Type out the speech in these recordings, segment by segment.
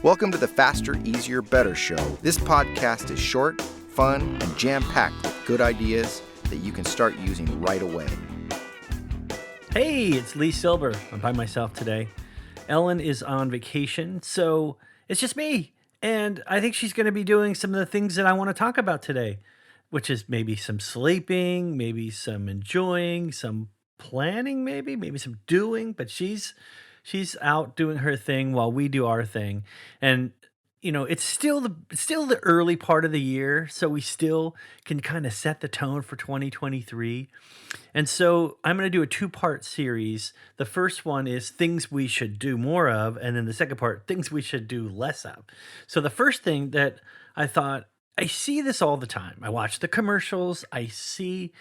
Welcome to the Faster, Easier, Better show. This podcast is short, fun, and jam-packed with good ideas that you can start using right away. Hey, it's Lee Silver. I'm by myself today. Ellen is on vacation, so it's just me. And I think she's going to be doing some of the things that I want to talk about today, which is maybe some sleeping, maybe some enjoying, some planning, maybe some doing, but she's out doing her thing while we do our thing. And it's still the early part of the year, so we still can kind of set the tone for 2023. And so I'm going to do a two-part series. The first one is things we should do more of, and then the second part, things we should do less of. So the first thing that I thought, I see this all the time. I watch the commercials, I see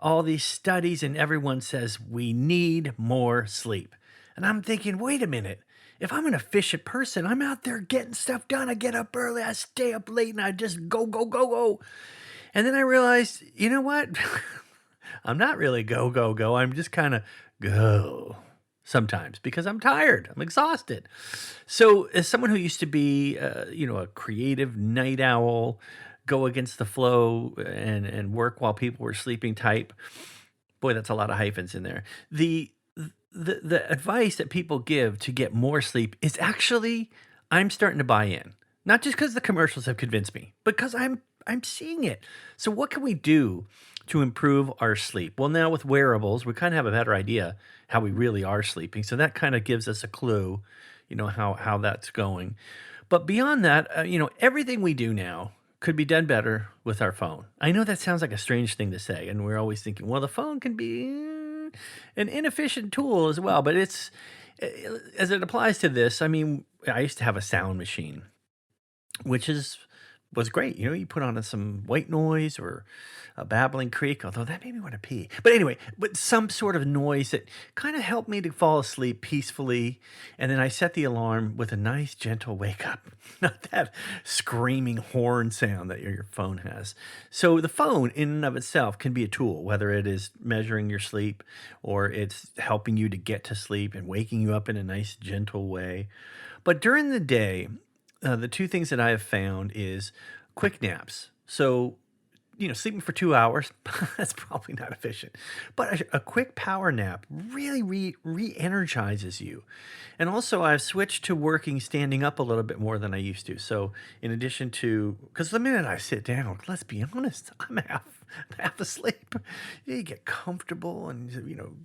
all these studies, and everyone says we need more sleep. And I'm thinking, wait a minute. If I'm an efficient person, I'm out there getting stuff done. I get up early, I stay up late, and I just go, go, go, go. And then I realized, you know what? I'm not really go, go, go. I'm just kind of go sometimes because I'm tired. I'm exhausted. So, as someone who used to be, a creative night owl, go against the flow and work while people were sleeping type, boy, that's a lot of hyphens in there. The advice that people give to get more sleep is actually I'm starting to buy in. Not just because the commercials have convinced me, but because I'm seeing it. So what can we do to improve our sleep? Well, now with wearables, we kind of have a better idea how we really are sleeping. So that kind of gives us a clue, how that's going. But beyond that, everything we do now could be done better with our phone. I know that sounds like a strange thing to say, and we're always thinking, well, the phone can be an inefficient tool as well. But it's as it applies to this. I mean, I used to have a sound machine, which was great. You put on some white noise or a babbling creek, although that made me want to pee. But anyway, some sort of noise that kind of helped me to fall asleep peacefully. And then I set the alarm with a nice, gentle wake up, not that screaming horn sound that your phone has. So the phone in and of itself can be a tool, whether it is measuring your sleep or it's helping you to get to sleep and waking you up in a nice, gentle way. But during the day, the two things that I have found is quick naps. So, sleeping for 2 hours, that's probably not efficient. But a quick power nap really re-energizes you. And also, I've switched to working standing up a little bit more than I used to. So, in addition to, because the minute I sit down, let's be honest, I'm half asleep. You get comfortable and, you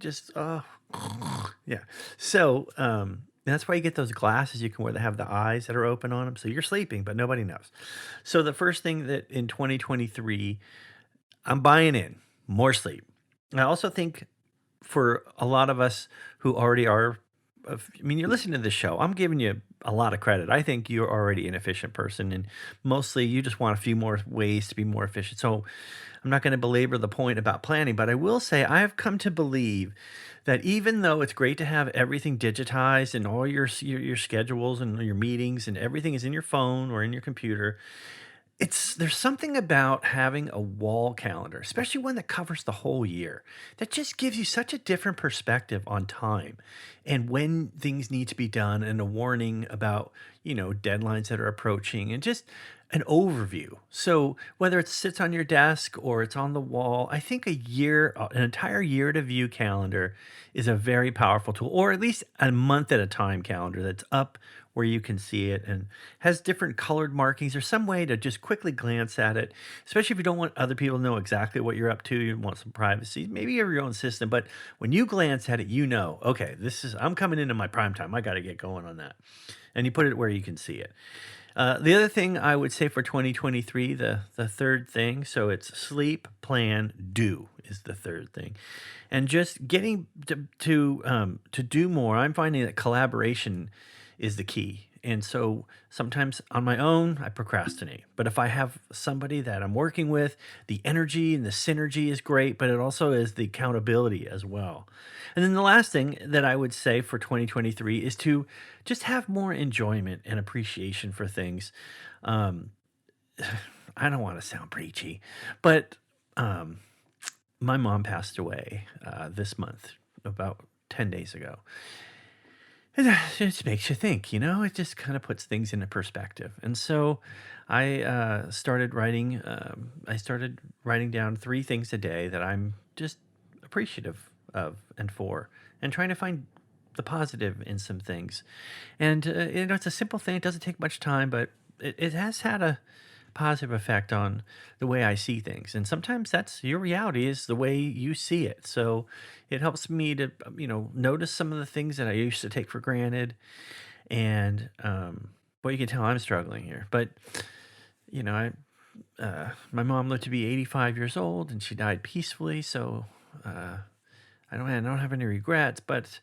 just, yeah. So, that's why you get those glasses you can wear that have the eyes that are open on them. So you're sleeping, but nobody knows. So the first thing that in 2023, I'm buying in more sleep. I also think for a lot of us who already are, you're listening to this show, I'm giving you a lot of credit. I think you're already an efficient person, and mostly you just want a few more ways to be more efficient. So I'm not going to belabor the point about planning, but I will say I have come to believe that even though it's great to have everything digitized and all your schedules and your meetings and everything is in your phone or in your computer, there's something about having a wall calendar, especially one that covers the whole year, that just gives you such a different perspective on time and when things need to be done and a warning about, deadlines that are approaching and just an overview. So whether it sits on your desk or it's on the wall, I think an entire year to view calendar is a very powerful tool, or at least a month at a time calendar that's up where you can see it and has different colored markings or some way to just quickly glance at it, especially if you don't want other people to know exactly what you're up to. You want some privacy. Maybe you have your own system, but when you glance at it, okay, I'm coming into my prime time. I got to get going on that. And you put it where you can see it. The other thing I would say for 2023, the third thing, so it's sleep, plan, do is the third thing. And just getting to do more, I'm finding that collaboration is the key. And so sometimes on my own, I procrastinate. But if I have somebody that I'm working with, the energy and the synergy is great, but it also is the accountability as well. And then the last thing that I would say for 2023 is to just have more enjoyment and appreciation for things. Um, I don't want to sound preachy, but my mom passed away this month, about 10 days ago. It just makes you think, it just kind of puts things into perspective. And so I started writing down three things a day that I'm just appreciative of and for, and trying to find the positive in some things. And, it's a simple thing. It doesn't take much time, but it has had a positive effect on the way I see things. And sometimes that's your reality is the way you see it. So it helps me to, notice some of the things that I used to take for granted. And, well, you can tell I'm struggling here. But, my mom lived to be 85 years old and she died peacefully. So I don't have any regrets. But,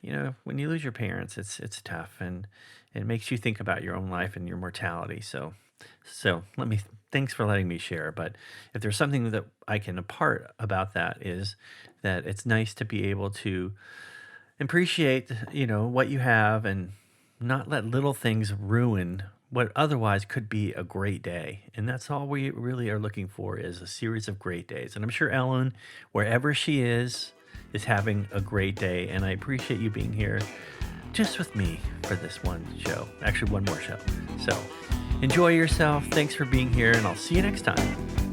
when you lose your parents, it's tough, and it makes you think about your own life and your mortality. So thanks for letting me share. But if there's something that I can impart about that is that it's nice to be able to appreciate, what you have and not let little things ruin what otherwise could be a great day. And that's all we really are looking for is a series of great days. And I'm sure Ellen, wherever she is having a great day. And I appreciate you being here just with me for this one show, actually one more show. So enjoy yourself. Thanks for being here, and I'll see you next time.